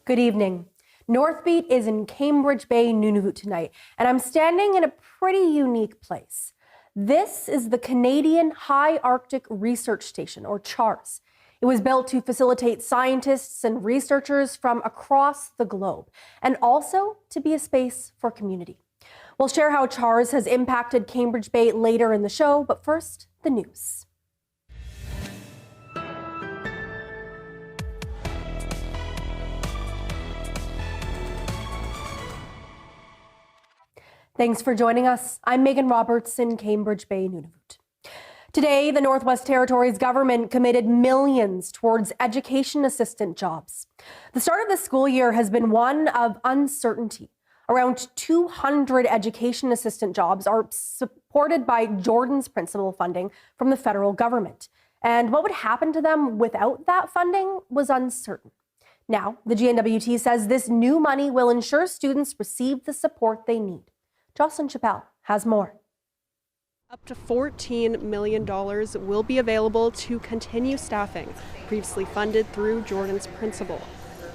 Good evening. Northbeat is in Cambridge Bay, Nunavut tonight, and I'm standing in a pretty unique place. This is the Canadian High Arctic Research Station, or CHARS. It was built to facilitate scientists and researchers from across the globe, and also to be a space for community. We'll share how CHARS has impacted Cambridge Bay later in the show, but first, the news. Thanks for joining us. I'm Megan Roberts in Cambridge Bay, Nunavut. Today, the Northwest Territories government committed millions towards education assistant jobs. The start of the school year has been one of uncertainty. Around 200 education assistant jobs are supported by Jordan's principal funding from the federal government. And what would happen to them without that funding was uncertain. Now, the GNWT says this new money will ensure students receive the support they need. Jocelyn Chappelle has more. Up to $14 million will be available to continue staffing, previously funded through Jordan's principal.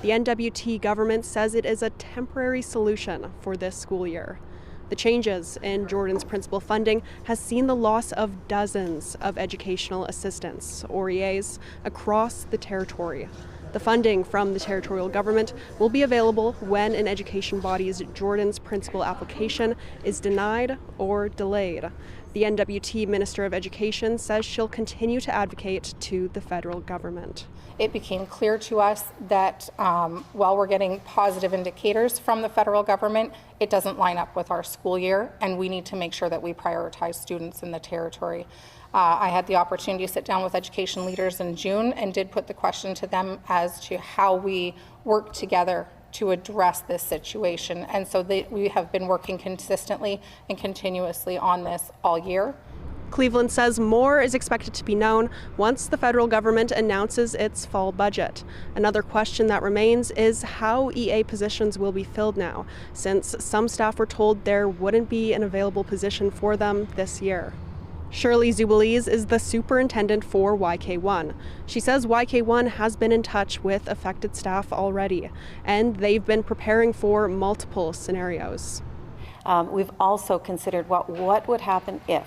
The NWT government says it is a temporary solution for this school year. The changes in Jordan's principal funding has seen the loss of dozens of educational assistants, or EAs, across the territory. The funding from the territorial government will be available when an education body's Jordan's principal application is denied or delayed. The NWT Minister of Education says she'll continue to advocate to the federal government. It became clear to us that while we're getting positive indicators from the federal government, it doesn't line up with our school year, and we need to make sure that we prioritize students in the territory. I had the opportunity to sit down with education leaders in June and did put the question to them as to how we work together to address this situation. And so we have been working consistently and continuously on this all year. Cleveland says more is expected to be known once the federal government announces its fall budget. Another question that remains is how EA positions will be filled now, since some staff were told there wouldn't be an available position for them this year. Shirley Zubelis is the superintendent for YK1. She says YK1 has been in touch with affected staff already, and they've been preparing for multiple scenarios. We've also considered what would happen if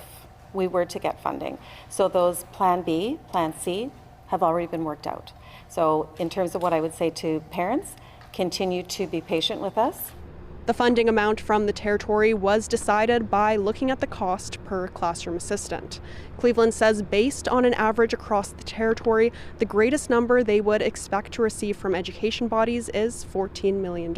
we were to get funding. So those Plan B, Plan C have already been worked out. So in terms of what I would say to parents, continue to be patient with us. The funding amount from the territory was decided by looking at the cost per classroom assistant. Cleveland says based on an average across the territory, the greatest number they would expect to receive from education bodies is $14 million.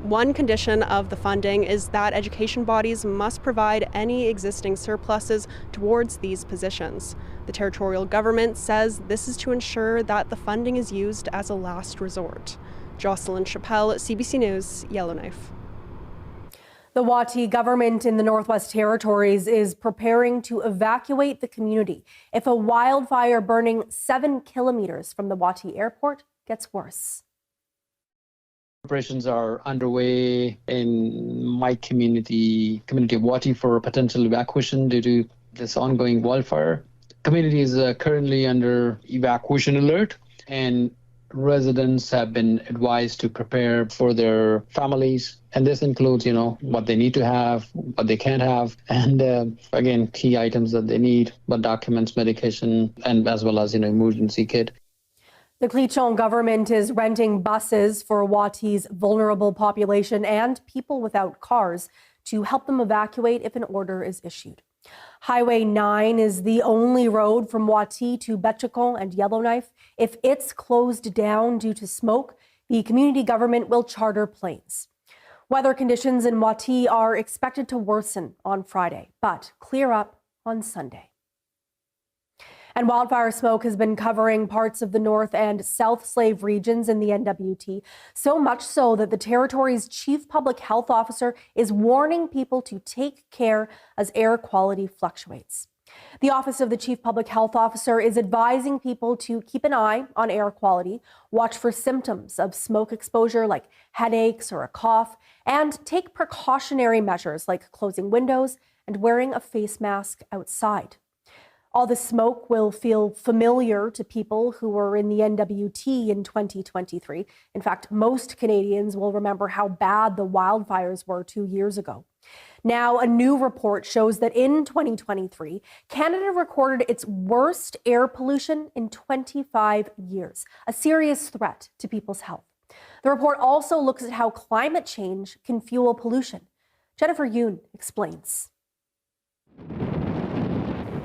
One condition of the funding is that education bodies must provide any existing surpluses towards these positions. The territorial government says this is to ensure that the funding is used as a last resort. Jocelyn Chappelle, CBC News, Yellowknife. The Wati government in the Northwest Territories is preparing to evacuate the community if a wildfire burning 7 kilometers from the Wati airport gets worse. Operations are underway in my community of Wati for potential evacuation due to this ongoing wildfire. Community is currently under evacuation alert, and residents have been advised to prepare for their families. And this includes, what they need to have, what they can't have, and again, key items that they need, what documents, medication, and as well as, emergency kit. The Cleachon government is renting buses for Wati's vulnerable population and people without cars to help them evacuate if an order is issued. Highway 9 is the only road from Wati to Betchakon and Yellowknife. If it's closed down due to smoke, the community government will charter planes. Weather conditions in Wati are expected to worsen on Friday, but clear up on Sunday. And wildfire smoke has been covering parts of the North and South Slave regions in the NWT, so much so that the territory's chief public health officer is warning people to take care as air quality fluctuates. The Office of the Chief Public Health Officer is advising people to keep an eye on air quality, watch for symptoms of smoke exposure like headaches or a cough, and take precautionary measures like closing windows and wearing a face mask outside. All the smoke will feel familiar to people who were in the NWT in 2023. In fact, most Canadians will remember how bad the wildfires were 2 years ago. Now, a new report shows that in 2023, Canada recorded its worst air pollution in 25 years, a serious threat to people's health. The report also looks at how climate change can fuel pollution. Jennifer Yoon explains.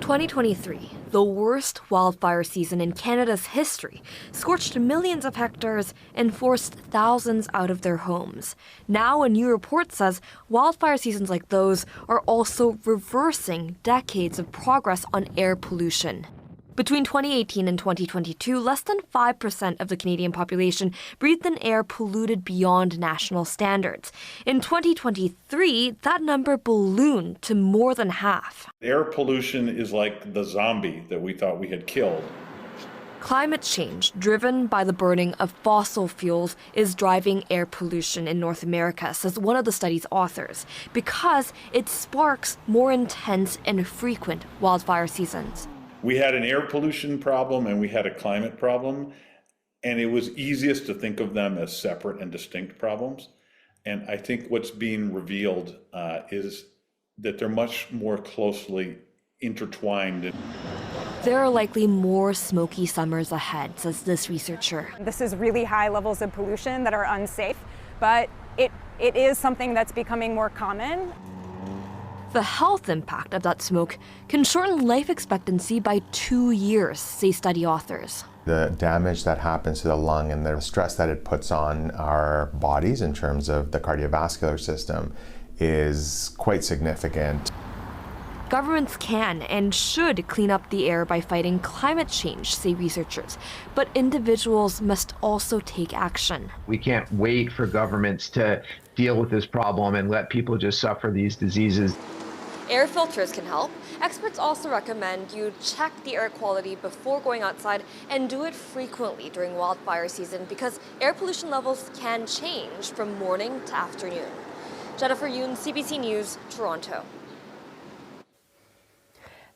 2023, the worst wildfire season in Canada's history, scorched millions of hectares and forced thousands out of their homes. Now, a new report says wildfire seasons like those are also reversing decades of progress on air pollution. Between 2018 and 2022, less than 5% of the Canadian population breathed in air polluted beyond national standards. In 2023, that number ballooned to more than half. Air pollution is like the zombie that we thought we had killed. Climate change, driven by the burning of fossil fuels, is driving air pollution in North America, says one of the study's authors, because it sparks more intense and frequent wildfire seasons. We had an air pollution problem and we had a climate problem, and it was easiest to think of them as separate and distinct problems. And I think what's being revealed is that they're much more closely intertwined. There are likely more smoky summers ahead, says this researcher. This is really high levels of pollution that are unsafe, but it is something that's becoming more common. The health impact of that smoke can shorten life expectancy by 2 years, say study authors. The damage that happens to the lung and the stress that it puts on our bodies in terms of the cardiovascular system is quite significant. Governments can and should clean up the air by fighting climate change, say researchers. But individuals must also take action. We can't wait for governments to deal with this problem and let people just suffer these diseases. Air filters can help. Experts also recommend you check the air quality before going outside and do it frequently during wildfire season because air pollution levels can change from morning to afternoon. Jennifer Yoon, CBC News, Toronto.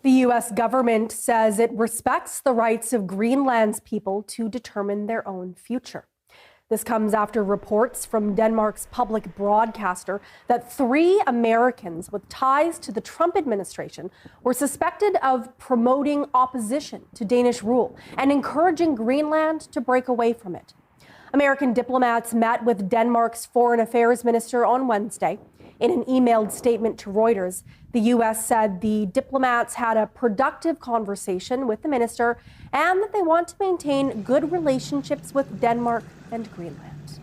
The U.S. government says it respects the rights of Greenland's people to determine their own future. This comes after reports from Denmark's public broadcaster that 3 Americans with ties to the Trump administration were suspected of promoting opposition to Danish rule and encouraging Greenland to break away from it. American diplomats met with Denmark's foreign affairs minister on Wednesday. In an emailed statement to Reuters, the U.S. said the diplomats had a productive conversation with the minister and that they want to maintain good relationships with Denmark and Greenland.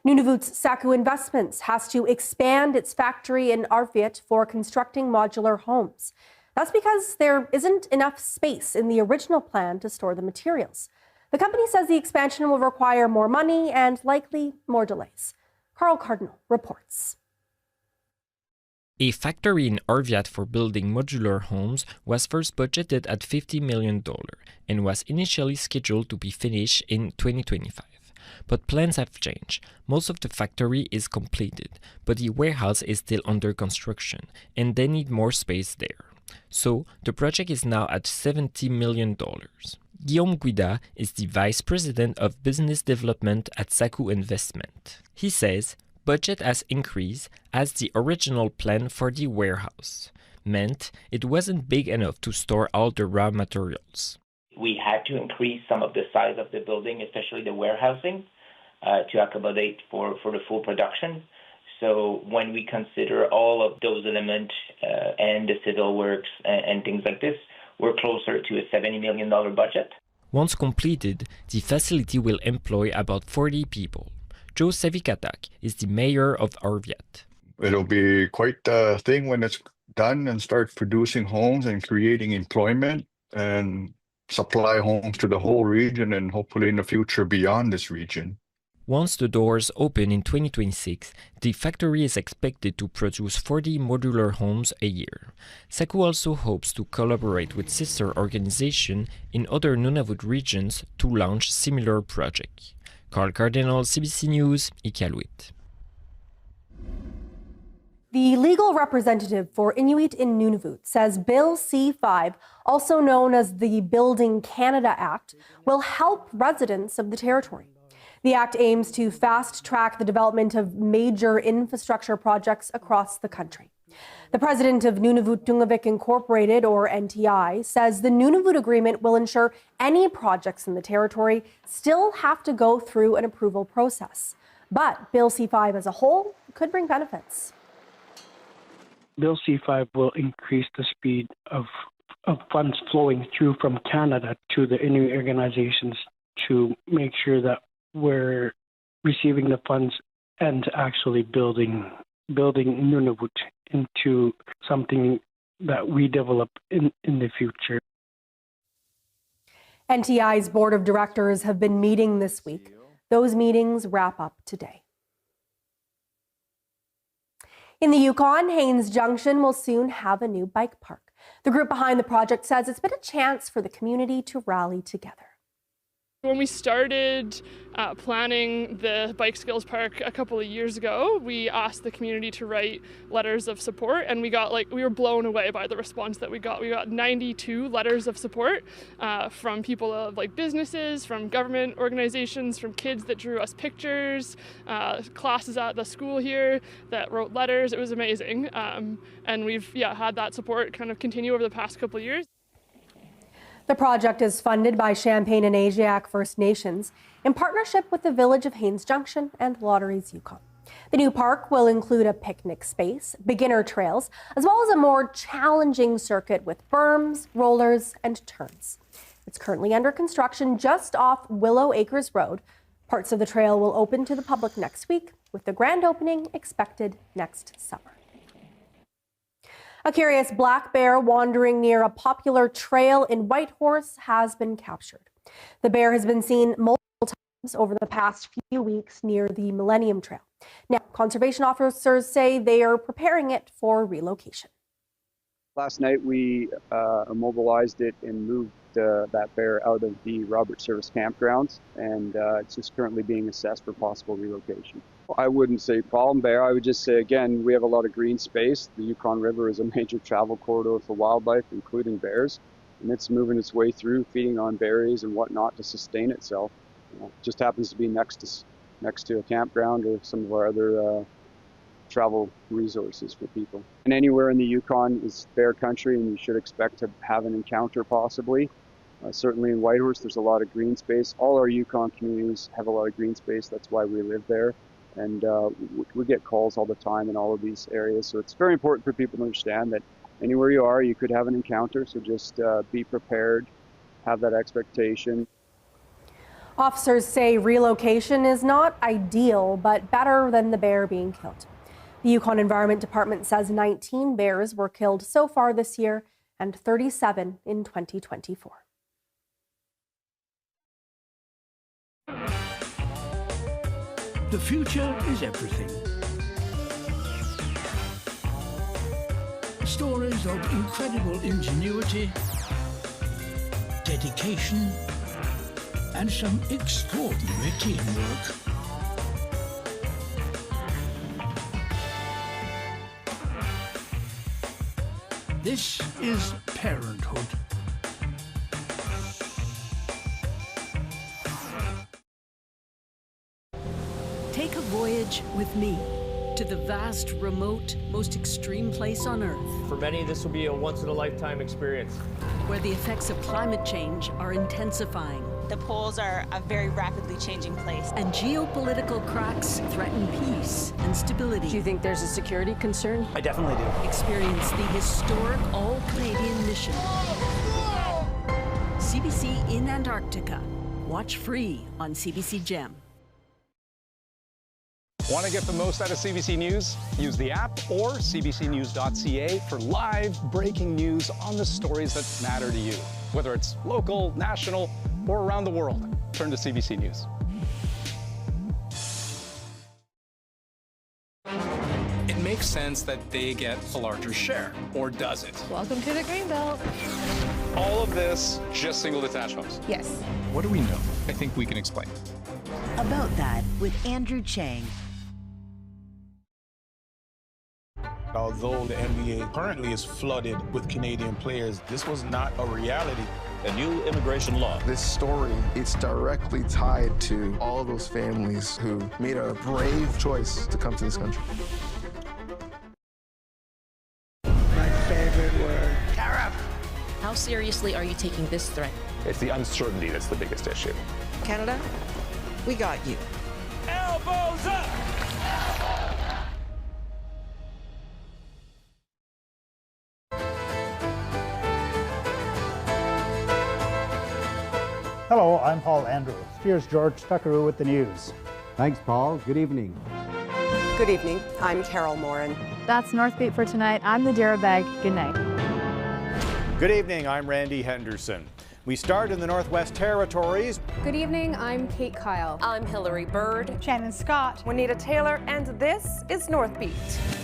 Nunavut's Saku Investments has to expand its factory in Arviat for constructing modular homes. That's because there isn't enough space in the original plan to store the materials. The company says the expansion will require more money and likely more delays. Carl Cardinal reports. A factory in Arviat for building modular homes was first budgeted at $50 million and was initially scheduled to be finished in 2025. But plans have changed. Most of the factory is completed, but the warehouse is still under construction and they need more space there. So the project is now at $70 million. Guillaume Guida is the Vice President of Business Development at Saku Investment. He says budget has increased as the original plan for the warehouse meant it wasn't big enough to store all the raw materials. We had to increase some of the size of the building, especially the warehousing, to accommodate for the full production. So when we consider all of those elements and the civil works and things like this, we're closer to a $70 million budget. Once completed, the facility will employ about 40 people. Joe Savikatak is the mayor of Arviat. It'll be quite a thing when it's done and start producing homes and creating employment and supply homes to the whole region and hopefully in the future beyond this region. Once the doors open in 2026, the factory is expected to produce 40 modular homes a year. Saku also hopes to collaborate with sister organizations in other Nunavut regions to launch similar projects. Carl Cardinal, CBC News, Iqaluit. The legal representative for Inuit in Nunavut says Bill C-5, also known as the Building Canada Act, will help residents of the territory. The act aims to fast-track the development of major infrastructure projects across the country. The president of Nunavut Dungavik Incorporated, or NTI, says the Nunavut Agreement will ensure any projects in the territory still have to go through an approval process. But Bill C-5 as a whole could bring benefits. Bill C-5 will increase the speed of funds flowing through from Canada to the Inuit organizations to make sure that we're receiving the funds and actually building Nunavut into something that we develop in the future. NTI's board of directors have been meeting this week. Those meetings wrap up today. In the Yukon, Haines Junction will soon have a new bike park. The group behind the project says it's been a chance for the community to rally together. When we started planning the Bike Skills Park a couple of years ago, we asked the community to write letters of support, and we were blown away by the response that we got. We got 92 letters of support from people like businesses, from government organizations, from kids that drew us pictures, classes at the school here that wrote letters. It was amazing, and we've had that support kind of continue over the past couple of years. The project is funded by Champagne and Asiatic First Nations in partnership with the Village of Haines Junction and Lotteries Yukon. The new park will include a picnic space, beginner trails, as well as a more challenging circuit with berms, rollers, and turns. It's currently under construction just off Willow Acres Road. Parts of the trail will open to the public next week, with the grand opening expected next summer. A curious black bear wandering near a popular trail in Whitehorse has been captured. The bear has been seen multiple times over the past few weeks near the Millennium Trail. Now, conservation officers say they are preparing it for relocation. Last night we immobilized it and moved that bear out of the Robert Service campgrounds, and it's just currently being assessed for possible relocation. I wouldn't say problem bear. I would just say, again, we have a lot of green space. The Yukon River is a major travel corridor for wildlife, including bears, and it's moving its way through, feeding on berries and whatnot to sustain itself. It just happens to be next to a campground or some of our other travel resources for people. And anywhere in the Yukon is bear country, and you should expect to have an encounter possibly. Certainly in Whitehorse, there's a lot of green space. All our Yukon communities have a lot of green space. That's why we live there. And we get calls all the time in all of these areas. So it's very important for people to understand that anywhere you are, you could have an encounter. So just be prepared, have that expectation. Officers say relocation is not ideal, but better than the bear being killed. The Yukon Environment Department says 19 bears were killed so far this year and 37 in 2024. The future is everything. Stories of incredible ingenuity, dedication, and some extraordinary teamwork. This is parenthood. Take a voyage with me to the vast, remote, most extreme place on Earth. For many, this will be a once-in-a-lifetime experience. Where the effects of climate change are intensifying. The poles are a very rapidly changing place. And geopolitical cracks threaten peace and stability. Do you think there's a security concern? I definitely do. Experience the historic all-Canadian mission. CBC in Antarctica. Watch free on CBC Gem. Want to get the most out of CBC News? Use the app or cbcnews.ca for live breaking news on the stories that matter to you. Whether it's local, national, or around the world, turn to CBC News. It makes sense that they get a larger share, or does it? Welcome to the Greenbelt. All of this, just single-detached homes? Yes. What do we know? I think we can explain. About that with Andrew Chang. Although the NBA currently is flooded with Canadian players, this was not a reality. A new immigration law. This story, it's directly tied to all those families who made a brave choice to come to this country. My favorite word. Tariff! How seriously are you taking this threat? It's the uncertainty that's the biggest issue. Canada, we got you. Elbows up! Hello, I'm Paul Andrew. Here's George Tuckaroo with the news. Thanks, Paul. Good evening. Good evening. I'm Carol Morin. That's Northbeat for tonight. I'm Nadira Bag. Good night. Good evening. I'm Randy Henderson. We start in the Northwest Territories. Good evening. I'm Kate Kyle. I'm Hillary Bird. Shannon Scott. Juanita Taylor, and this is Northbeat.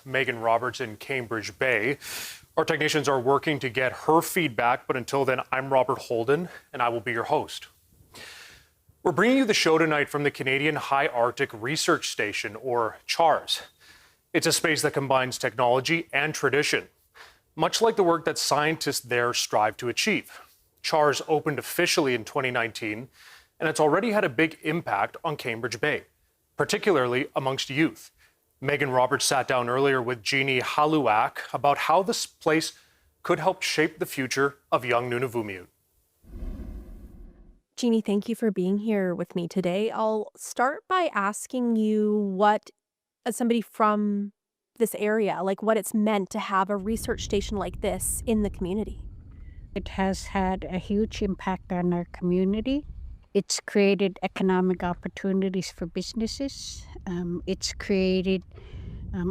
Megan Roberts in Cambridge Bay. Our technicians are working to get her feedback, but until then, I'm Robert Holden, and I will be your host. We're bringing you the show tonight from the Canadian High Arctic Research Station, or CHARS. It's a space that combines technology and tradition, much like the work that scientists there strive to achieve. CHARS opened officially in 2019, and it's already had a big impact on Cambridge Bay, particularly amongst youth. Megan Roberts sat down earlier with Jeannie Haluak about how this place could help shape the future of young Nunavummiut. Jeannie, thank you for being here with me today. I'll start by asking you what, as somebody from this area, like what it's meant to have a research station like this in the community. It has had a huge impact on our community. It's created economic opportunities for businesses. It's created,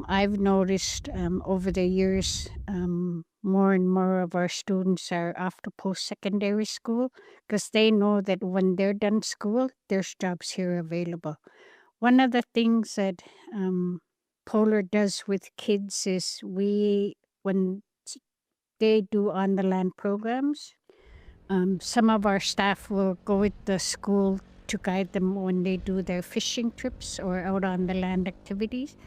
I've noticed over the years, more and more of our students are after post-secondary school because they know that when they're done school, there's jobs here available. One of the things that Polar does with kids is when they do on-the-land programs, some of our staff will go with the school to guide them when they do their fishing trips or out on the land activities.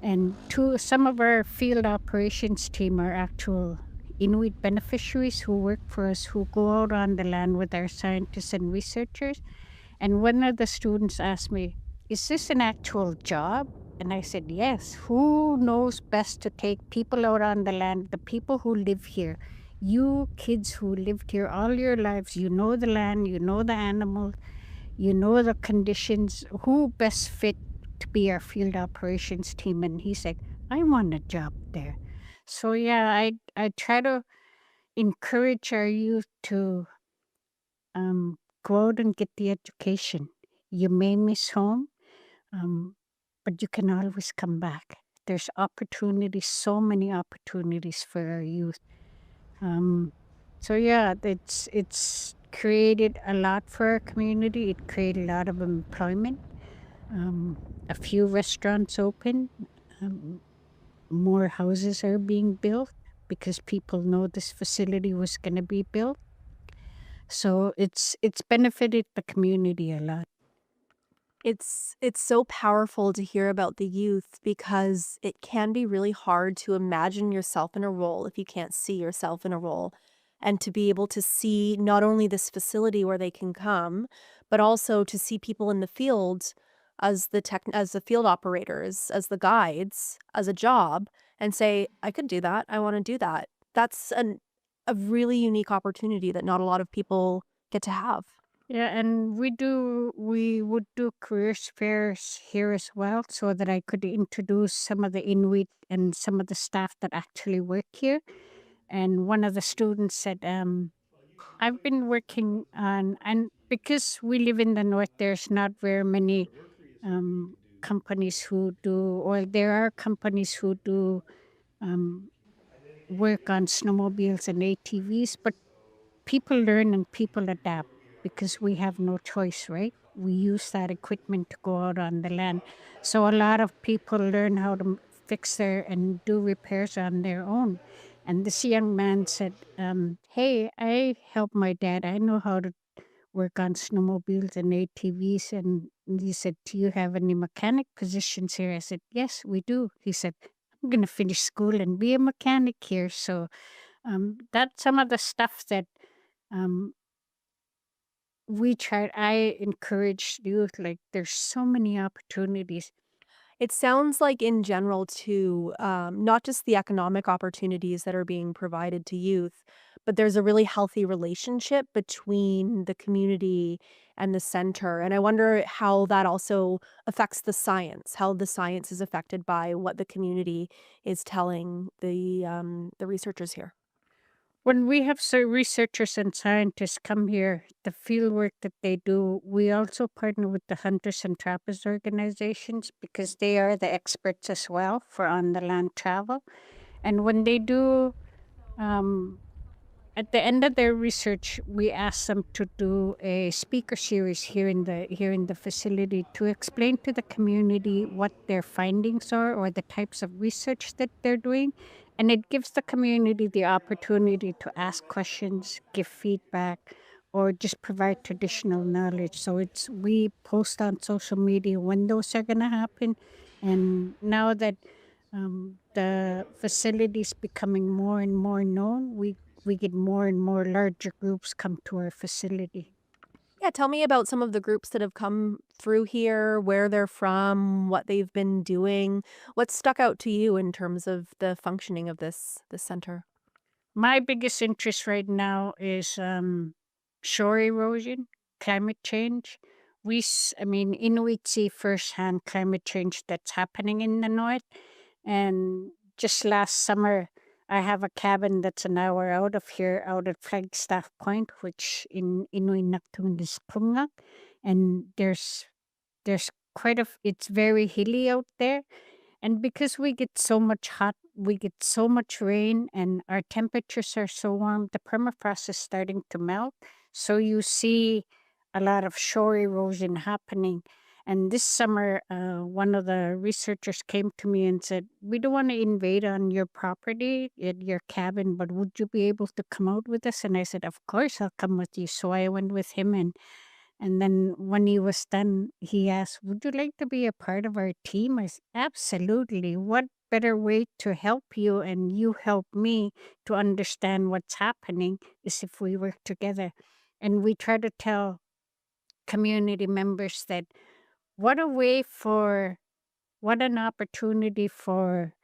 And some of our field operations team are actual Inuit beneficiaries who work for us, who go out on the land with our scientists and researchers. And one of the students asked me, "Is this an actual job?" And I said, yes. Who knows best to take people out on the land, the people who live here? You kids who lived here all your lives, you know the land, you know the animals, you know the conditions. Who best fit to be our field operations team? And he said, I want a job there. So yeah, I try to encourage our youth to go out and get the education. You may miss home, but you can always come back. There's opportunities, so many opportunities for our youth. So yeah, it's created a lot for our community. It created a lot of employment. A few restaurants open. More houses are being built because people know this facility was going to be built. So it's benefited the community a lot. It's so powerful to hear about the youth because it can be really hard to imagine yourself in a role if you can't see yourself in a role, and to be able to see not only this facility where they can come, but also to see people in the field as the field operators, as the guides, as a job, and say, I could do that. I want to do that. That's a really unique opportunity that not a lot of people get to have. Yeah, and we would do careers fairs here as well so that I could introduce some of the Inuit and some of the staff that actually work here. And one of the students said, I've been working on, and because we live in the north, there's not very many companies who do, or there are companies who do work on snowmobiles and ATVs, but people learn and people adapt because we have no choice, right? We use that equipment to go out on the land. So a lot of people learn how to fix their and do repairs on their own. And this young man said, hey, I help my dad. I know how to work on snowmobiles and ATVs. And he said, do you have any mechanic positions here? I said, yes, we do. He said, I'm going to finish school and be a mechanic here. So that's some of the stuff that I encourage youth, like there's so many opportunities. It sounds like in general too, not just the economic opportunities that are being provided to youth, but there's a really healthy relationship between the community and the center. And I wonder how that also affects the science, how the science is affected by what the community is telling the researchers here. When we have researchers and scientists come here, the field work that they do, we also partner with the hunters and trappers organizations because they are the experts as well for on the land travel. And when they do, at the end of their research, we ask them to do a speaker series here in the facility to explain to the community what their findings are or the types of research that they're doing. And it gives the community the opportunity to ask questions, give feedback, or just provide traditional knowledge. So we post on social media when those are going to happen. And now that the facility is becoming more and more known, we get more and more larger groups come to our facility. Yeah, tell me about some of the groups that have come through here, where they're from, what they've been doing. What stuck out to you in terms of the functioning of this center? My biggest interest right now is shore erosion, climate change. Inuit see firsthand climate change that's happening in the north. And just last summer, I have a cabin that's an hour out of here, out at Flagstaff Point, which in Inuit is Pungak. And there's it's very hilly out there. And because we get so much rain, and our temperatures are so warm, the permafrost is starting to melt. So you see a lot of shore erosion happening. And this summer, one of the researchers came to me and said, we don't want to invade on your property, at your cabin, but would you be able to come out with us? And I said, of course, I'll come with you. So I went with him. And then when he was done, he asked, would you like to be a part of our team? I said, absolutely. What better way to help you and you help me to understand what's happening is if we work together. And we try to tell community members that what an opportunity for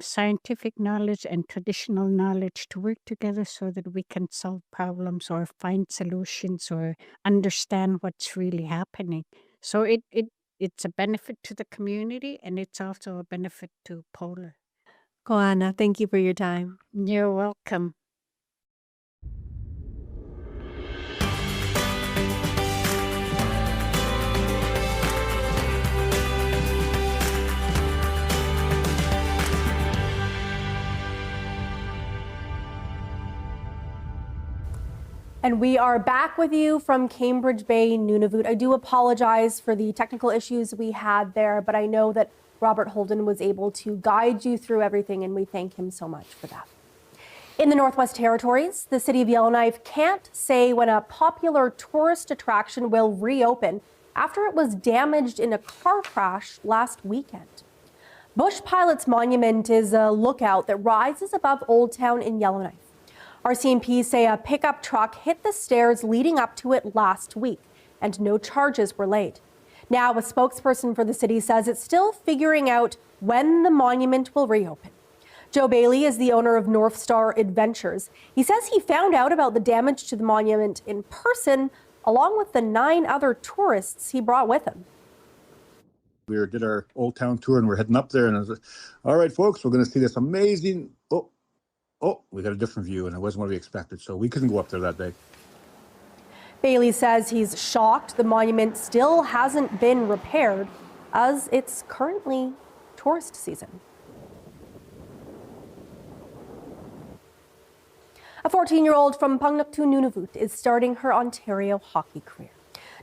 scientific knowledge and traditional knowledge to work together so that we can solve problems or find solutions or understand what's really happening. So it's a benefit to the community, and it's also a benefit to Polar. Koana, thank you for your time. You're welcome. And we are back with you from Cambridge Bay, Nunavut. I do apologize for the technical issues we had there, but I know that Robert Holden was able to guide you through everything, and we thank him so much for that. In the Northwest Territories, the city of Yellowknife can't say when a popular tourist attraction will reopen after it was damaged in a car crash last weekend. Bush Pilot's Monument is a lookout that rises above Old Town in Yellowknife. RCMP say a pickup truck hit the stairs leading up to it last week, and no charges were laid. Now, a spokesperson for the city says it's still figuring out when the monument will reopen. Joe Bailey is the owner of North Star Adventures. He says he found out about the damage to the monument in person, along with the 9 other tourists he brought with him. We did our Old Town tour, and we're heading up there, and I was like, all right, folks, we're going to see this amazing... Oh, we got a different view, and it wasn't what we expected, so we couldn't go up there that day. Bailey says he's shocked the monument still hasn't been repaired as it's currently tourist season. A 14-year-old from Pangnaktu, Nunavut is starting her Ontario hockey career.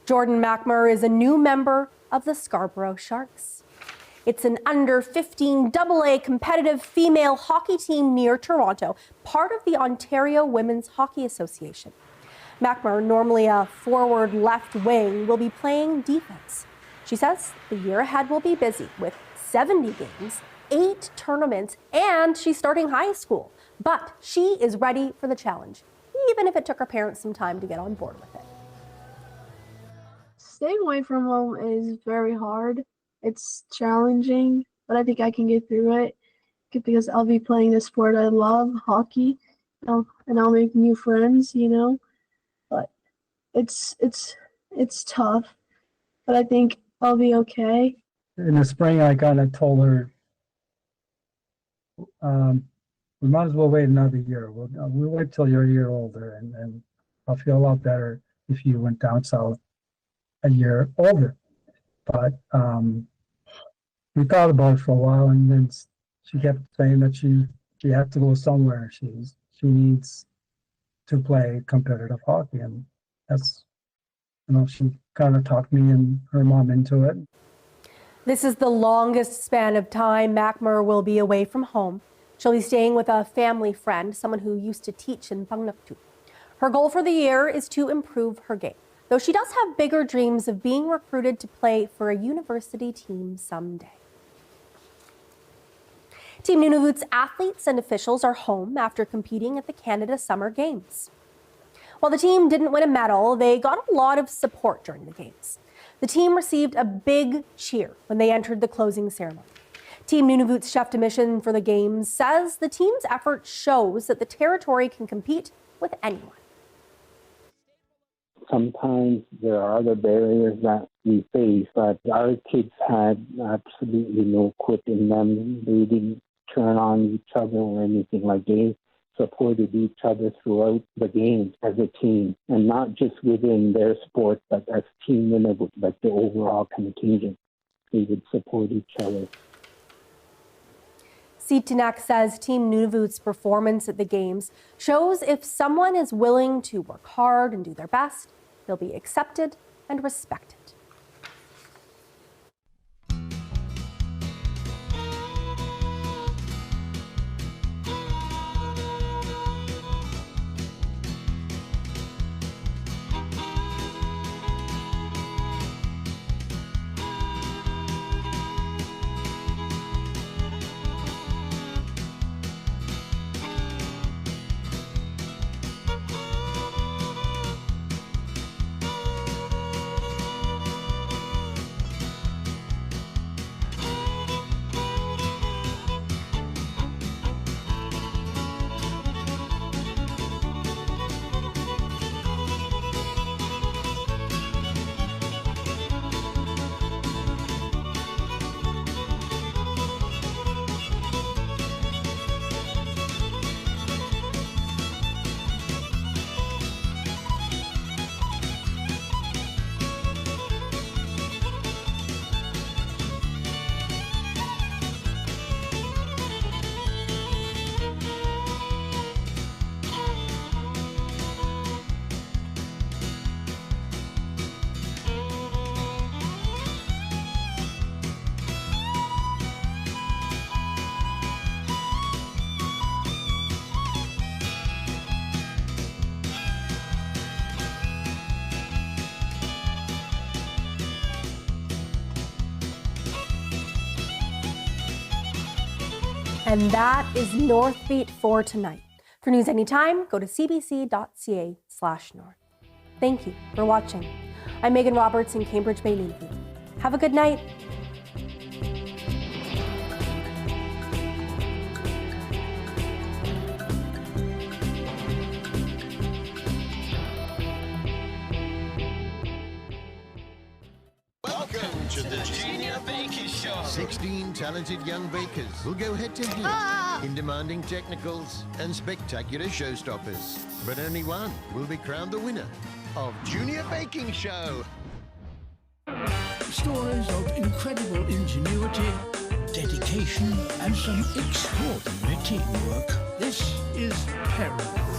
Jordan McMurray is a new member of the Scarborough Sharks. It's an under-15 AA competitive female hockey team near Toronto, part of the Ontario Women's Hockey Association. McMurray, normally a forward left wing, will be playing defense. She says the year ahead will be busy with 70 games, 8 tournaments, and she's starting high school. But she is ready for the challenge, even if it took her parents some time to get on board with it. Staying away from home is very hard. It's challenging, but I think I can get through it because I'll be playing the sport I love, hockey, and I'll make new friends, you know. But it's tough, but I think I'll be okay. In the spring, I kind of told her, we might as well wait another year. We'll wait till you're a year older, and I'll feel a lot better if you went down south a year older. But we thought about it for a while, and then she kept saying that she had to go somewhere. She needs to play competitive hockey, and that's, she kind of talked me and her mom into it. This is the longest span of time McMurray will be away from home. She'll be staying with a family friend, someone who used to teach in Pangnaktu. Her goal for the year is to improve her game, though she does have bigger dreams of being recruited to play for a university team someday. Team Nunavut's athletes and officials are home after competing at the Canada Summer Games. While the team didn't win a medal, they got a lot of support during the Games. The team received a big cheer when they entered the closing ceremony. Team Nunavut's chef de mission for the Games says the team's effort shows that the territory can compete with anyone. Sometimes there are other barriers that we face, but our kids had absolutely no quit in them. They didn't turn on each other or anything like that. They supported each other throughout the games as a team, and not just within their sport, but as Team Nunavut, like the overall contingent. They would support each other. Sitinak says Team Nunavut's performance at the Games shows if someone is willing to work hard and do their best, they'll be accepted and respected. And that is Northbeat for tonight. For news anytime, go to cbc.ca/north. Thank you for watching. I'm Megan Roberts in Cambridge Bay, Nunavut. Have a good night. Welcome to the Junior Baker Show. 16 talented young bakers will go head to head. in demanding technicals and spectacular showstoppers. But only one will be crowned the winner of Junior Baking Show. Stories of incredible ingenuity, dedication, and some extraordinary teamwork. This is Peril.